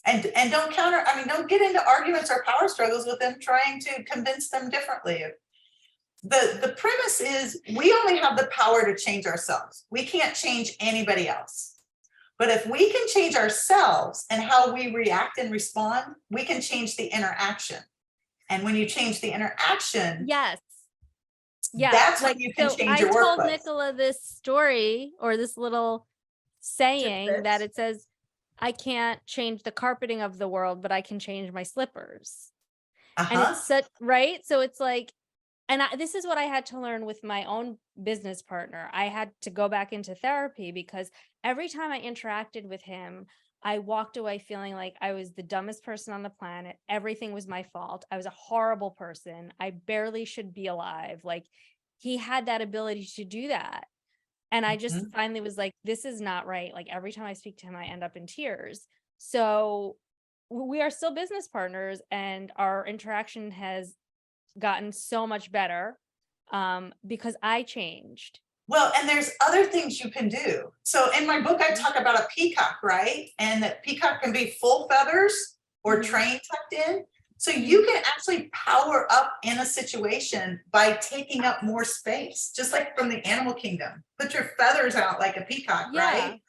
And don't get into arguments or power struggles with them trying to convince them differently. The premise is we only have the power to change ourselves. We can't change anybody else. But if we can change ourselves and how we react and respond, we can change the interaction. And when you change the interaction, that's when you can change your workplace. I told Nicola this story, or this little saying, that it says, I can't change the carpeting of the world, but I can change my slippers. And it's such, right? So it's like, and this is what I had to learn with my own business partner. I had to go back into therapy because every time I interacted with him, I walked away feeling like I was the dumbest person on the planet. Everything was my fault. I was a horrible person. I barely should be alive. Like, he had that ability to do that. And I just finally was like, this is not right. Like, every time I speak to him, I end up in tears. So we are still business partners, and our interaction has gotten so much better because I changed. Well, and there's other things you can do. So in my book, I talk about a peacock, right? And that peacock can be full feathers or train tucked in. So you can actually power up in a situation by taking up more space, just like from the animal kingdom. Put your feathers out like a peacock, right?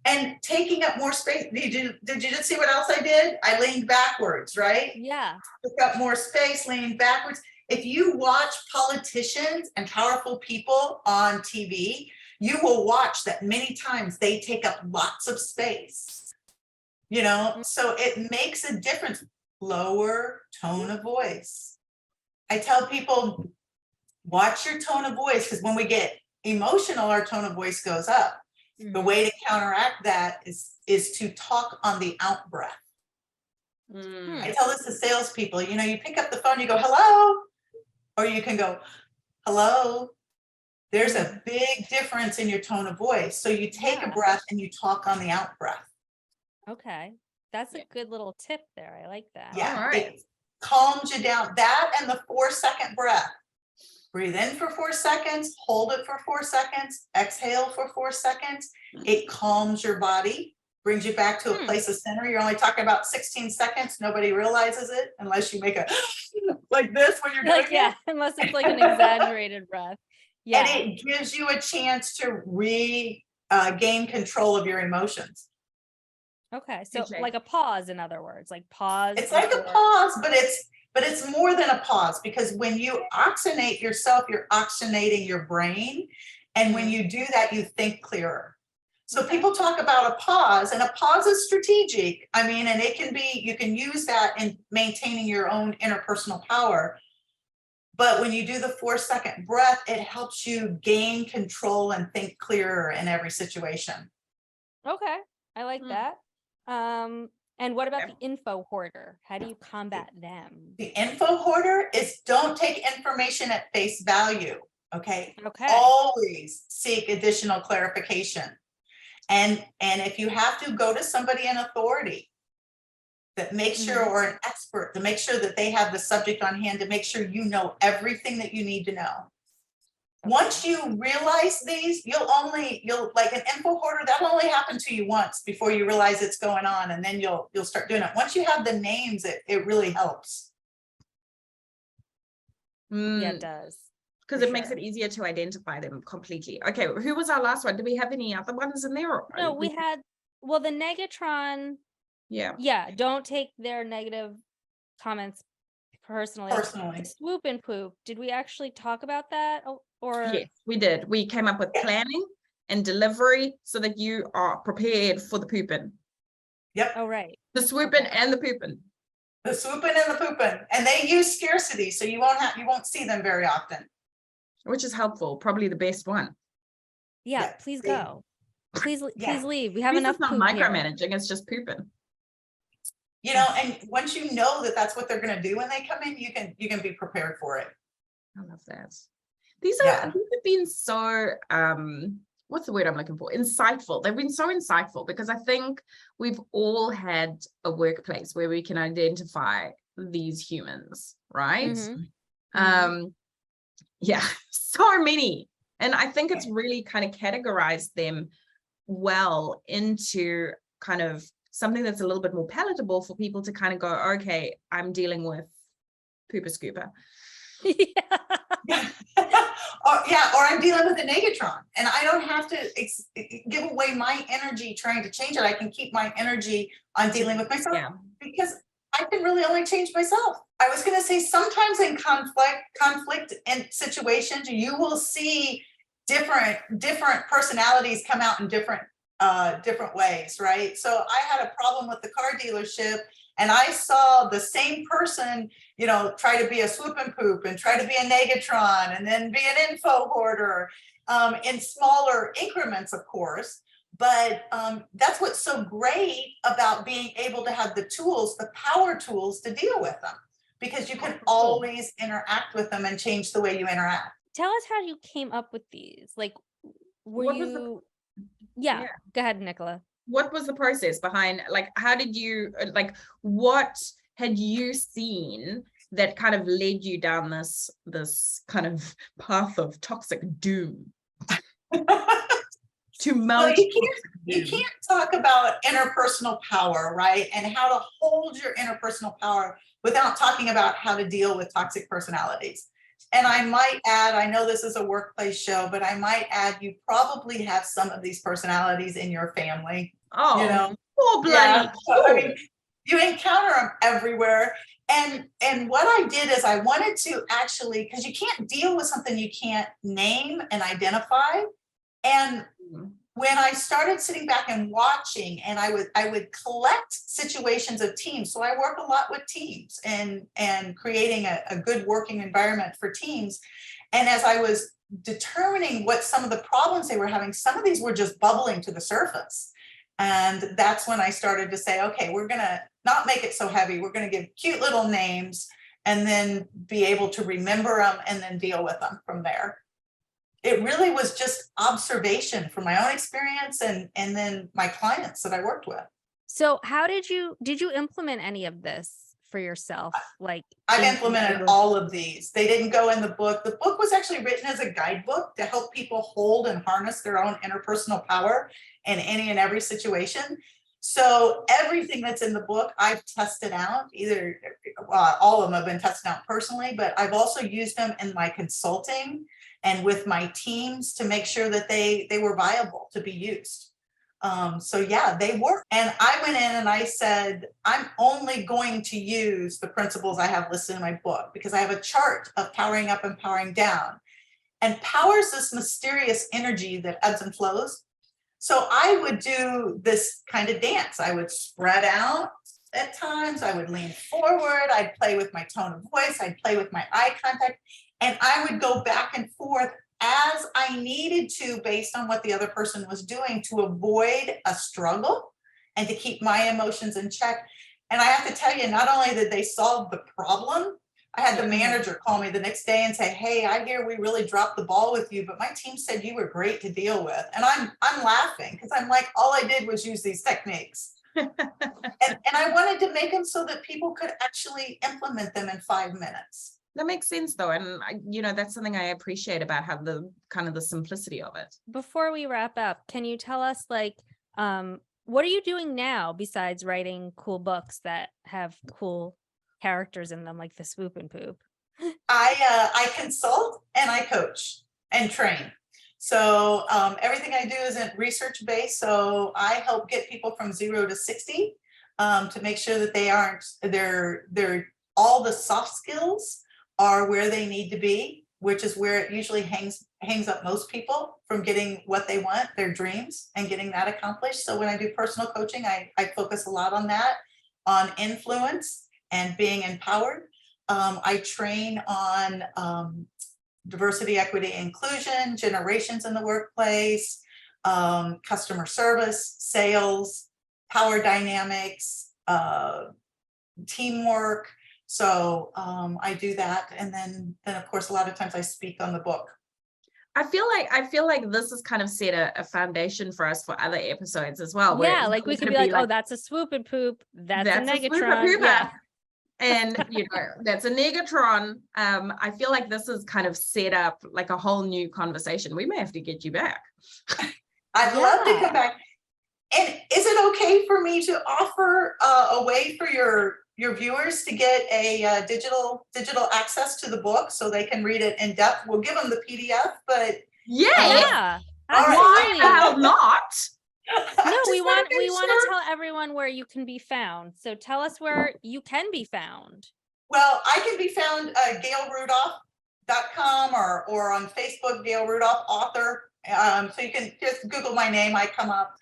And taking up more space. Did you just see what else I did? I leaned backwards, right? Yeah. Took up more space, leaning backwards. If you watch politicians and powerful people on TV, you will watch that many times they take up lots of space, so it makes a difference. Lower tone of voice. I tell people, watch your tone of voice, because when we get emotional, our tone of voice goes up. The way to counteract that is to talk on the out breath. I tell this to salespeople, you know, you pick up the phone, you go, hello, or you can go, hello. There's a big difference in your tone of voice. So you take a breath and you talk on the out breath. Okay. That's a good little tip there. I like that. Yeah, All right. it calms you down. That and the 4-second breath. Breathe in for 4 seconds, hold it for 4 seconds, exhale for 4 seconds. It calms your body, brings you back to a place of center. You're only talking about 16 seconds. Nobody realizes it unless you make a like this when you're doing it. Unless it's like an exaggerated breath. Yeah. And it gives you a chance to gain control of your emotions. Okay. So like a pause, in other words, like pause. It's like a pause, but it's more than a pause, because when you oxygenate yourself, you're oxygenating your brain. And when you do that, you think clearer. So people talk about a pause, and a pause is strategic. I mean, and it can be, you can use that in maintaining your own interpersonal power. But when you do the 4-second breath, it helps you gain control and think clearer in every situation. Okay. I like that. And what about the info hoarder? How do you combat them? The info hoarder is, don't take information at face value. Okay. Okay. Always seek additional clarification. And if you have to, go to somebody in authority that makes sure, or an expert to make sure that they have the subject on hand, to make sure you know everything that you need to know. Once you realize these, you'll like an info hoarder, that'll only happen to you once before you realize it's going on, and then you'll start doing it. Once you have the names, it really helps. Yeah, it does. Because it makes it easier to identify them completely. Okay, who was our last one? Do we have any other ones in there? No, we had, well, the Negatron. Yeah, don't take their negative comments personally. Swoop and poop. Did we actually talk about that? Or yes, we did. We came up with planning and delivery so that you are prepared for the pooping. Yep. Oh, right. The swooping and the pooping. The swooping and the pooping. And they use scarcity, so you won't see them very often. Which is helpful, probably the best one. Yeah, please go. Please leave. We have enough poop. It's not micromanaging, here. It's just pooping. You know, and once you know that that's what they're going to do when they come in, you can be prepared for it. I love that. These have been so what's the word I'm looking for? Insightful. They've been so insightful, because I think we've all had a workplace where we can identify these humans, right? Yeah, so many. And I think it's really kind of categorized them well into kind of something that's a little bit more palatable for people to kind of go, okay, I'm dealing with pooper scooper. Or I'm dealing with a negatron, and I don't have to give away my energy trying to change it. I can keep my energy on dealing with myself, because I can really only change myself. I was going to say, sometimes in conflict and situations, you will see different personalities come out in different ways, right? So I had a problem with the car dealership, and I saw the same person, you know, try to be a swoop and poop, and try to be a negatron, and then be an info hoarder, in smaller increments, of course. But that's what's so great about being able to have the tools, the power tools, to deal with them, because you can always interact with them and change the way you interact. Tell us how you came up with these. Like, were you? Go ahead, Nicola. What was the process behind, like, how did you, like, what had you seen that kind of led you down this kind of path of toxic doom? Well, you can't talk about interpersonal power, right? And how to hold your interpersonal power without talking about how to deal with toxic personalities. And I might add, I know this is a workplace show, but I might add, you probably have some of these personalities in your family. Oh, you know, poor bloody. So, I mean, you encounter them everywhere. And what I did is, I wanted to actually, because you can't deal with something you can't name and identify. And when I started sitting back and watching, and I would collect situations of teams. So I work a lot with teams and creating a good working environment for teams. And as I was determining what some of the problems they were having, some of these were just bubbling to the surface. And that's when I started to say, okay, we're gonna not make it so heavy. We're going to give cute little names and then be able to remember them and then deal with them from there. It really was just observation from my own experience and then my clients that I worked with. So how did you implement any of this for yourself? Like, I've implemented all of these. They didn't go in the book. The book was actually written as a guidebook to help people hold and harness their own interpersonal power in any and every situation. So everything that's in the book, I've tested out. Either all of them have been tested out personally, but I've also used them in my consulting and with my teams to make sure that they were viable to be used. So yeah, they work. And I went in and I said, I'm only going to use the principles I have listed in my book because I have a chart of powering up and powering down. And power is this mysterious energy that ebbs and flows. So I would do this kind of dance. I would spread out at times. I would lean forward. I'd play with my tone of voice. I'd play with my eye contact. And I would go back and forth as I needed to based on what the other person was doing to avoid a struggle and to keep my emotions in check. And I have to tell you, not only did they solve the problem, I had the manager call me the next day and say, hey, I hear we really dropped the ball with you, but my team said you were great to deal with. And I'm laughing because I'm like, all I did was use these techniques. and I wanted to make them so that people could actually implement them in 5 minutes. That makes sense though. And that's something I appreciate about how the kind of the simplicity of it. Before we wrap up, can you tell us what are you doing now besides writing cool books that have cool characters in them, like the Swoop and Poop? I consult and I coach and train. So everything I do isn't research based. So I help get people from 0 to 60 to make sure that they're all the soft skills are where they need to be, which is where it usually hangs up most people from getting what they want, their dreams, and getting that accomplished. So when I do personal coaching, I focus a lot on that, on influence and being empowered. I train on diversity, equity, inclusion, generations in the workplace, customer service, sales, power dynamics, teamwork. So I do that. And then of course, a lot of times I speak on the book. I feel like this has kind of set a foundation for us for other episodes as well. Yeah, like we could be like, oh, that's a Swoop and Poop. That's a Negatron. Yeah. And that's a Negatron. I feel like this has kind of set up like a whole new conversation. We may have to get you back. I'd love to come back. And is it okay for me to offer a way for your viewers to get a digital access to the book so they can read it in depth? We'll give them the PDF, but yeah. Why the hell not? No, we want to tell everyone where you can be found. So tell us where you can be found. Well, I can be found GailRudolph.com or on Facebook, Gail Rudolph author. So you can just Google my name, I come up.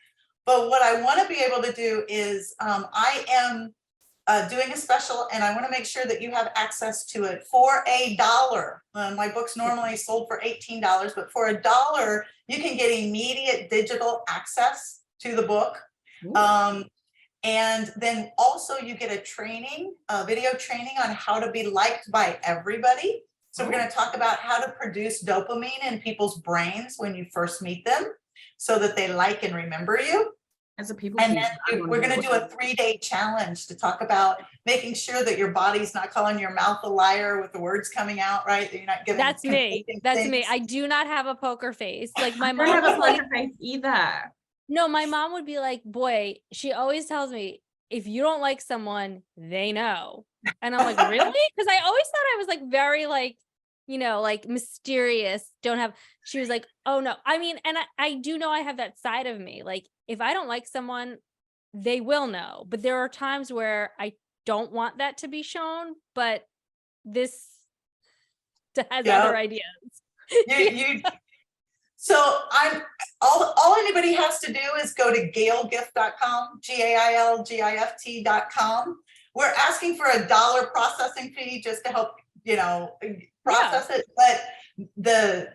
But what I want to be able to do is I am doing a special, and I want to make sure that you have access to it for $1. My book's normally sold for $18, but for $1, you can get immediate digital access to the book. And then also you get a video training on how to be liked by everybody. So we're going to talk about how to produce dopamine in people's brains when you first meet them so that they like and remember you. As a people, and then we're going to do a 3-day challenge to talk about making sure that your body's not calling your mouth a liar with the words coming out, right? That you're not giving. That's me. That's me. I do not have a poker face. Like my mom don't have a poker face either. No, my mom would be like, boy, she always tells me, if you don't like someone, they know. And I'm like, really? Because I always thought I was like very like, like mysterious. She was like, oh no. I mean, and I do know I have that side of me. Like if I don't like someone, they will know. But there are times where I don't want that to be shown, but this has other ideas. So I'm all anybody has to do is go to gailgift.com, GAILGIFT.com. We're asking for $1 processing fee just to help, process it. But the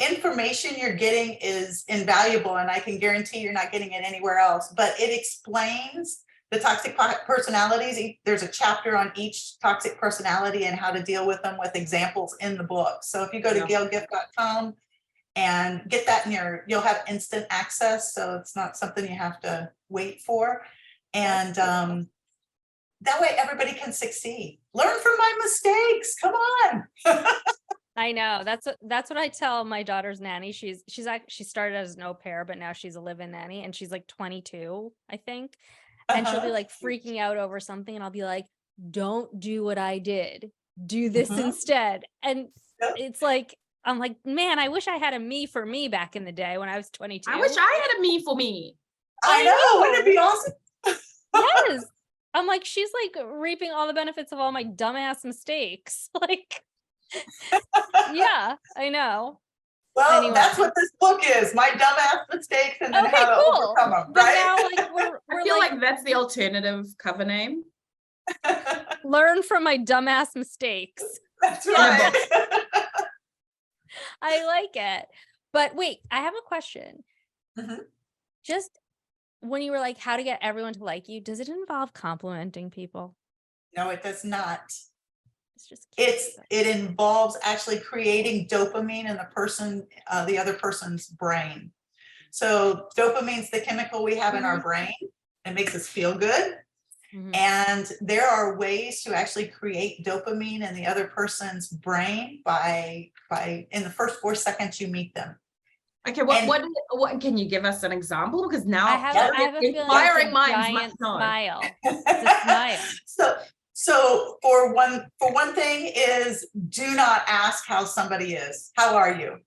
information you're getting is invaluable, and I can guarantee you're not getting it anywhere else. But it explains the toxic personalities. There's a chapter on each toxic personality and how to deal with them with examples in the book. So if you go to gailgift.com and get that you'll have instant access. So it's not something you have to wait for. And that way everybody can succeed. Learn from my mistakes. Come on. I know. That's what I tell my daughter's nanny. She started as an au pair, but now she's a live-in nanny, and she's like 22, I think. And she'll be like freaking out over something, and I'll be like, "Don't do what I did. Do this instead." And it's like, I'm like, man, I wish I had a me for me back in the day when I was 22. I wish I had a me for me. I know. Wouldn't it be awesome? Yes. I'm like, she's like reaping all the benefits of all my dumbass mistakes. Like, yeah, I know. Well, Anyway. that's what this book is. My dumbass mistakes and then how to overcome them. But right? now, like, we're I feel like that's the alternative cover name. learn from my dumbass mistakes. That's right. I like it. But wait, I have a question. Just when you were like, how to get everyone to like you, does it involve complimenting people? No, it does not. It's just it involves actually creating dopamine in the other person's brain. So dopamine's the chemical we have in our brain. It makes us feel good. And there are ways to actually create dopamine in the other person's brain by in the first 4 seconds you meet them. Okay, what can you give us an example? Because now I have a feeling inspiring it's a minds giant must know. smile. It's a smile. So for one thing is, do not ask how somebody is. How are you?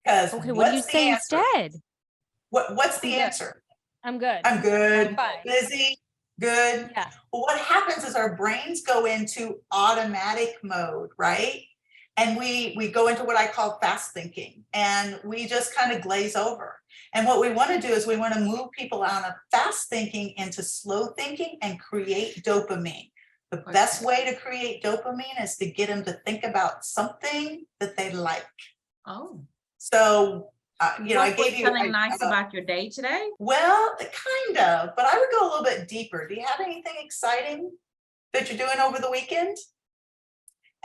Because okay, what do you say instead? What's the answer? I'm good. I'm good. I'm fine. Busy. Good. Yeah. Well, what happens is our brains go into automatic mode, right? And we go into what I call fast thinking, and we just kind of glaze over. And what we want to do is we want to move people out of fast thinking into slow thinking and create dopamine. The best way to create dopamine is to get them to think about something that they like. Oh. So, I gave you something nice about your day today. Well, kind of, but I would go a little bit deeper. Do you have anything exciting that you're doing over the weekend?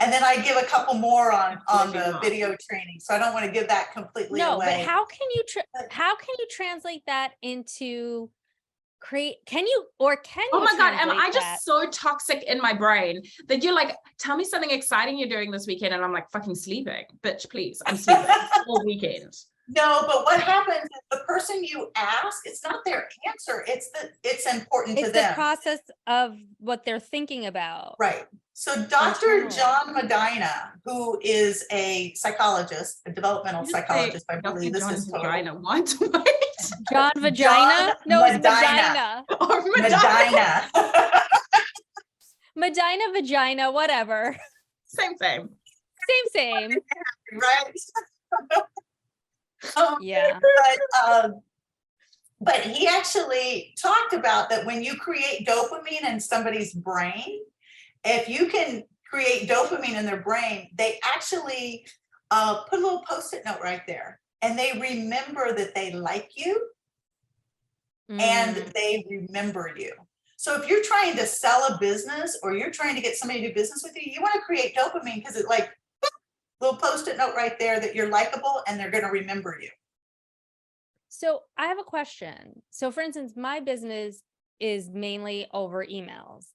And then I give a couple more on the video training. So I don't want to give that completely away. No, but how can you translate that into can you oh my God, am I just so toxic in my brain that you're like, tell me something exciting you're doing this weekend, and I'm like, fucking sleeping. Bitch, please, I'm sleeping all weekend. No, but what happens is the person you ask, it's not their answer. It's important to them. It's the process of what they're thinking about. Right. So Dr. John Medina, who is a psychologist, a developmental psychologist, I believe this is Medina. What? John Vagina? No, it's Medina. Or Medina. Medina, vagina, whatever. Same. Right. Yeah. But he actually talked about that when you create dopamine in somebody's brain, if you can create dopamine in their brain, they actually put a little Post-it note right there, and they remember that they like you and they remember you. So if you're trying to sell a business or you're trying to get somebody to do business with you, you want to create dopamine because it's like little Post-it note right there that you're likable and they're going to remember you. So I have a question. So for instance, my business is mainly over emails.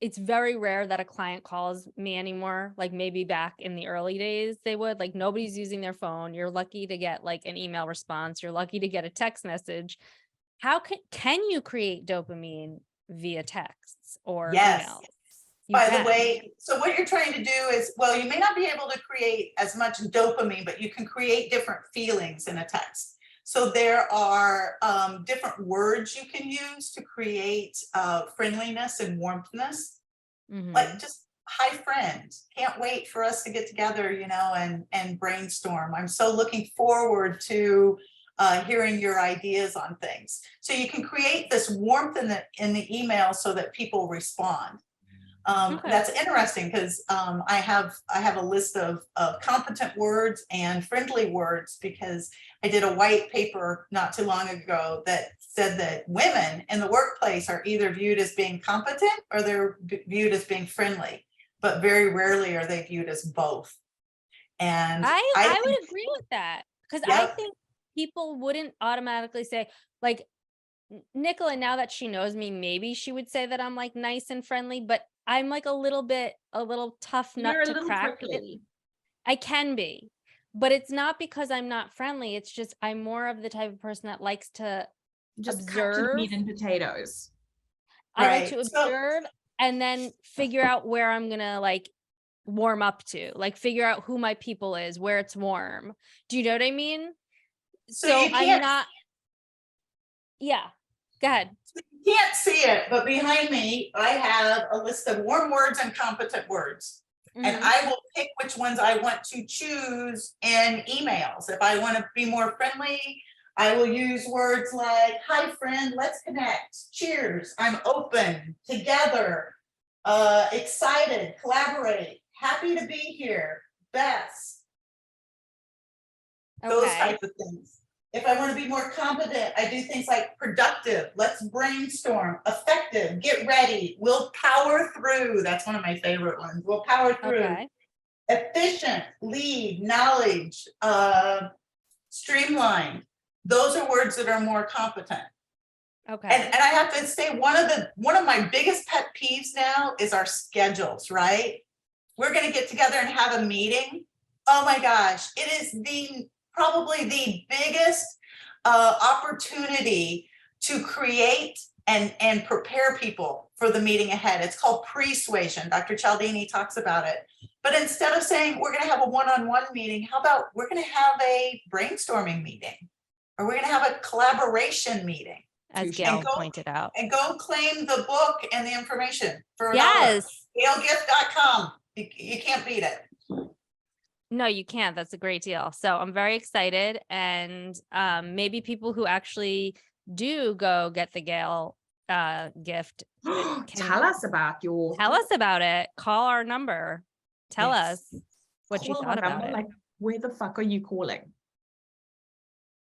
It's very rare that a client calls me anymore. Like maybe back in the early days, they would. Like nobody's using their phone. You're lucky to get like an email response. You're lucky to get a text message. How can you create dopamine via texts or emails? By the way, so what you're trying to do is, well, you may not be able to create as much dopamine, but you can create different feelings in a text. So there are different words you can use to create friendliness and warmthness. Like just, hi friend, can't wait for us to get together, and brainstorm. I'm so looking forward to hearing your ideas on things. So you can create this warmth in the email so that people respond. That's interesting because I have a list of competent words and friendly words, because I did a white paper not too long ago that said that women in the workplace are either viewed as being competent or they're viewed as being friendly, but very rarely are they viewed as both. And I would agree with that, because I Yep. think people wouldn't automatically say, like, Nicola, now that she knows me, maybe she would say that I'm like nice and friendly, but I'm like a little tough nut You're a to little crack. prickly. I can be, but it's not because I'm not friendly. It's just I'm more of the type of person that likes to Just cut to the observe. meat and potatoes. I like Right. to So- observe and then figure out where I'm gonna like warm up to, like figure out who my people is, where it's warm. Do you know what I mean? So So you can't- I'm not. Yeah, go ahead. You can't see it, but behind me, I have a list of warm words and competent words. And Mhm. I will pick which ones I want to choose in emails. If I want to be more friendly, I will use words like, hi friend, let's connect, cheers, I'm open, together, excited, collaborate, happy to be here, best, those Okay. types of things. If I want to be more competent, I do things like productive, let's brainstorm, effective, get ready, we'll power through. That's one of my favorite ones. We'll power through. Okay. Efficient, lead, knowledge, streamlined. Those are words that are more competent. Okay. And I have to say, one of my biggest pet peeves now is our schedules, right? We're going to get together and have a meeting. Oh my gosh, it is probably the biggest opportunity to create and prepare people for the meeting ahead. It's called persuasion. Dr. Cialdini talks about it. But instead of saying we're going to have a one-on-one meeting, how about we're going to have a brainstorming meeting, or we're going to have a collaboration meeting? As Gail pointed out. And go claim the book and the information for $1. Yes. GailGift.com. You can't beat it. No, you can't. That's a great deal. So I'm very excited. And maybe people who actually do go get the Gail gift. Tell us about Tell us about it. Call our number. Tell Yes. us what you Call thought our about number, it. like, where the fuck are you calling?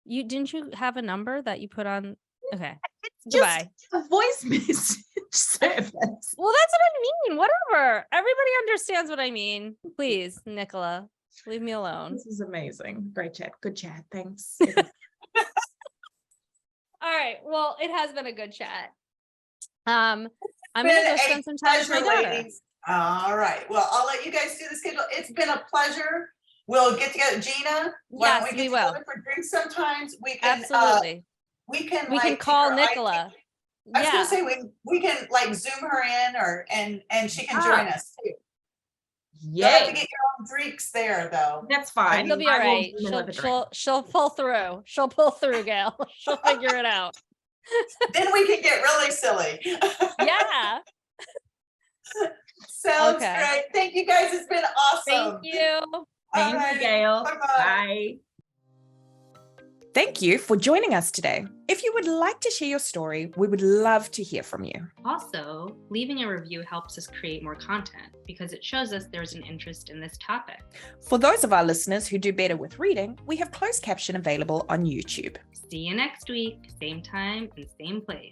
Didn't you have a number that you put on? Okay. Just Goodbye. a voice message service. Well, that's what I mean. Whatever. Everybody understands what I mean. Please, Nicola, leave me alone. This is amazing. Great chat. Good chat. Thanks. All right. Well, it has been a good chat. I'm gonna Been go a spend some time with my pleasure, daughter. ladies. All right. Well, I'll let you guys do the schedule. It's been a pleasure. We'll get together. Gina, why don't Yes, we we get will. together for drinks sometimes? We can Absolutely. we can We can like, call take her Nicola. I was Yeah. gonna say we can like Zoom her in, or and she can join us too. You'll have to Yay. get your own drinks there though. That's fine. She'll be I all will right. do another drink. She'll pull through. She'll pull through, Gail. She'll figure it out. Then we can get really silly. Yeah. Sounds Okay. great. Thank you guys. It's been awesome. Thank you. Thank Alrighty. you, Gail. Bye-bye. Bye. Thank you for joining us today. If you would like to share your story, we would love to hear from you. Also, leaving a review helps us create more content because it shows us there's an interest in this topic. For those of our listeners who do better with reading, we have closed caption available on YouTube. See you next week, same time and same place.